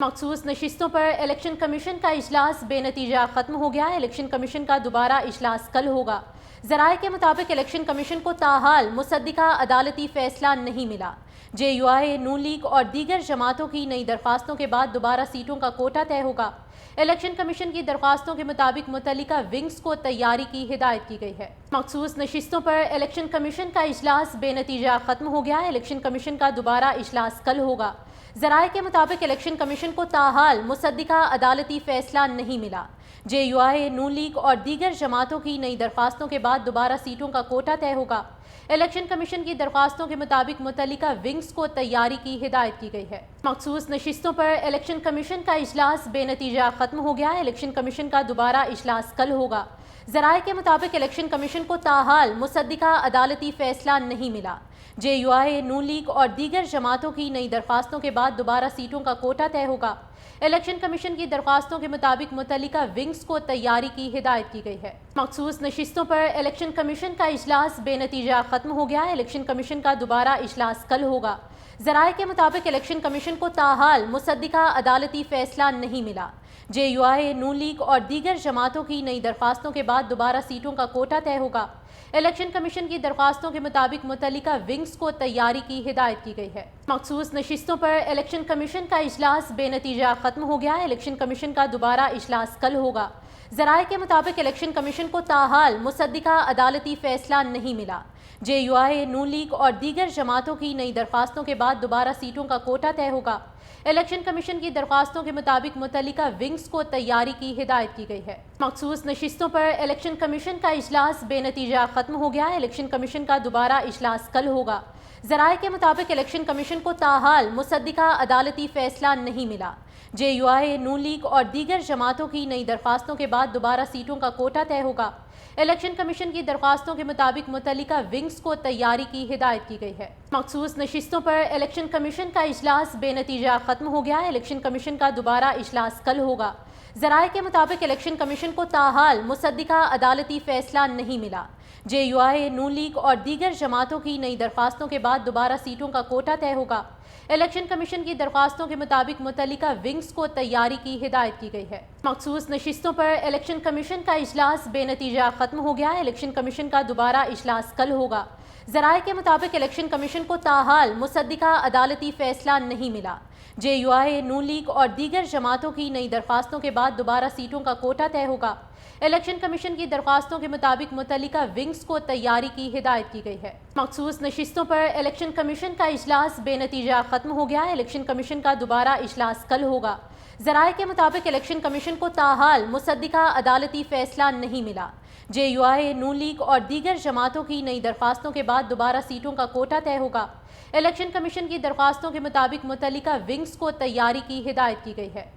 مخصوص نشستوں پر election commission کا اجلاس بے نتیجہ ختم ہو گیا۔ الیکشن کمیشن کا دوبارہ اجلاس کل ہوگا۔ ذرائع کے مطابق الیکشن کمیشن کو تاحال مصدقہ عدالتی فیصلہ نہیں ملا۔ جے یو آئی، نون لیگ اور دیگر جماعتوں کی نئی درخواستوں کے بعد دوبارہ سیٹوں کا کوٹہ طے ہوگا۔ الیکشن کمیشن کی درخواستوں کے مطابق متعلقہ ونگز کو تیاری کی ہدایت کی گئی ہے۔ مخصوص نشستوں پر الیکشن کمیشن کا اجلاس بے نتیجہ ختم ہو گیا۔ الیکشن کمیشن کا دوبارہ اجلاس کل ہوگا۔ ذرائع کے مطابق الیکشن کمیشن کو تاحال مصدقہ عدالتی فیصلہ نہیں ملا۔ جے یو آئی، نون لیگ اور دیگر جماعتوں کی نئی درخواستوں کے بعد دوبارہ سیٹوں کا کوٹہ طے ہوگا۔ الیکشن کمیشن کی درخواستوں کے مطابق متعلقہ ونگز کو تیاری کی ہدایت کی گئی ہے۔ مخصوص نشستوں پر الیکشن کمیشن کا اجلاس بے نتیجہ ختم ہو گیا۔ الیکشن کمیشن کا دوبارہ اجلاس کل ہوگا۔ ذرائع کے مطابق الیکشن کمیشن کو تاحال مصدقہ عدالتی فیصلہ نہیں ملا۔ جے یو آئی، نون لیگ اور دیگر جماعتوں کی نئی درخواستوں کے بعد دوبارہ سیٹوں کا کوٹہ طے ہوگا۔ الیکشن کمیشن کی درخواستوں کے مطابق متعلقہ ونگز کو تیاری کی ہدایت کی گئی ہے۔ مخصوص نشستوں پر الیکشن کمیشن کا اجلاس بے نتیجہ ختم ہو گیا۔ الیکشن کمیشن کا دوبارہ اجلاس کل ہوگا۔ ذرائع کے مطابق الیکشن کمیشن کو تاحال مصدقہ عدالتی فیصلہ نہیں ملا۔ جے یو آئی، نون لیگ اور دیگر جماعتوں کی نئی درخواستوں کے بعد دوبارہ سیٹوں کا کوٹہ طے ہوگا۔ الیکشن کمیشن کی درخواستوں کے مطابق متعلقہ ونگز کو تیاری کی ہدایت کی گئی ہے۔ مخصوص نشستوں پر الیکشن کمیشن کا اجلاس بے نتیجہ ختم ہو گیا۔ الیکشن کمیشن کا دوبارہ اجلاس کل ہوگا۔ ذرائع کے مطابق الیکشن کمیشن کو تاحال مصدقہ عدالتی فیصلہ نہیں ملا۔ جے یو آئی، نون لیگ اور دیگر جماعتوں کی نئی درخواستوں کے بعد دوبارہ سیٹوں کا کوٹہ طے ہوگا۔ الیکشن کمیشن کی درخواستوں کے مطابق متعلقہ ونگز کو تیاری کی ہدایت کی گئی ہے۔ مخصوص نشستوں پر الیکشن کمیشن کا اجلاس بے نتیجہ ختم ہو گیا۔ الیکشن کمیشن کا دوبارہ اجلاس کل ہوگا۔ ذرائع کے مطابق الیکشن کمیشن کو تاحال مصدقہ عدالتی فیصلہ نہیں ملا۔ جے یو آئی، نون لیگ اور دیگر جماعتوں کی نئی درخواستوں کے بعد دوبارہ سیٹوں کا کوٹہ طے ہوگا۔ الیکشن کمیشن کی درخواستوں کے مطابق متعلقہ ونگز کو تیاری کی ہدایت کی گئی ہے۔ مخصوص نشستوں پر الیکشن کمیشن کا اجلاس بے نتیجہ ختم ہو گیا۔ الیکشن کمیشن کا دوبارہ اجلاس کل ہوگا۔ ذرائع کے مطابق الیکشن کمیشن کو تاحال مصدقہ عدالتی فیصلہ نہیں ملا۔ جے یو آئی، نون لیگ اور دیگر جماعتوں کی نئی درخواستوں کے بعد دوبارہ سیٹوں کا کوٹہ طے ہوگا۔ الیکشن کمیشن کی درخواستوں کے مطابق متعلقہ ونگز کو تیاری کی ہدایت کی گئی ہے۔ مخصوص نشستوں پر الیکشن کمیشن کا اجلاس بے نتیجہ ختم ہو گیا۔ الیکشن کمیشن کا دوبارہ اجلاس کل ہوگا۔ ذرائع کے مطابق الیکشن کمیشن کو تاحال مصدقہ عدالتی فیصلہ نہیں ملا۔ جے یو آئی، نون لیگ اور دیگر جماعتوں کی نئی درخواستوں کے بعد دوبارہ سیٹوں کا کوٹہ طے ہوگا۔ الیکشن کمیشن کی درخواستوں کے مطابق متعلقہ ونگز کو تیاری کی ہدایت کی گئی ہے۔ مخصوص نشستوں پر الیکشن کمیشن کا اجلاس بے نتیجہ ختم ہو گیا۔ الیکشن کمیشن کا دوبارہ اجلاس کل ہوگا۔ ذرائع کے مطابق الیکشن کمیشن کو تاحال مصدقہ عدالتی فیصلہ نہیں ملا۔ جے یو آئی، نون لیگ اور دیگر جماعتوں کی نئی درخواستوں کے بعد دوبارہ سیٹوں کا کوٹہ طے ہوگا۔ الیکشن کمیشن کی درخواستوں کے مطابق متعلقہ ونگز کو تیاری کی ہدایت کی گئی ہے۔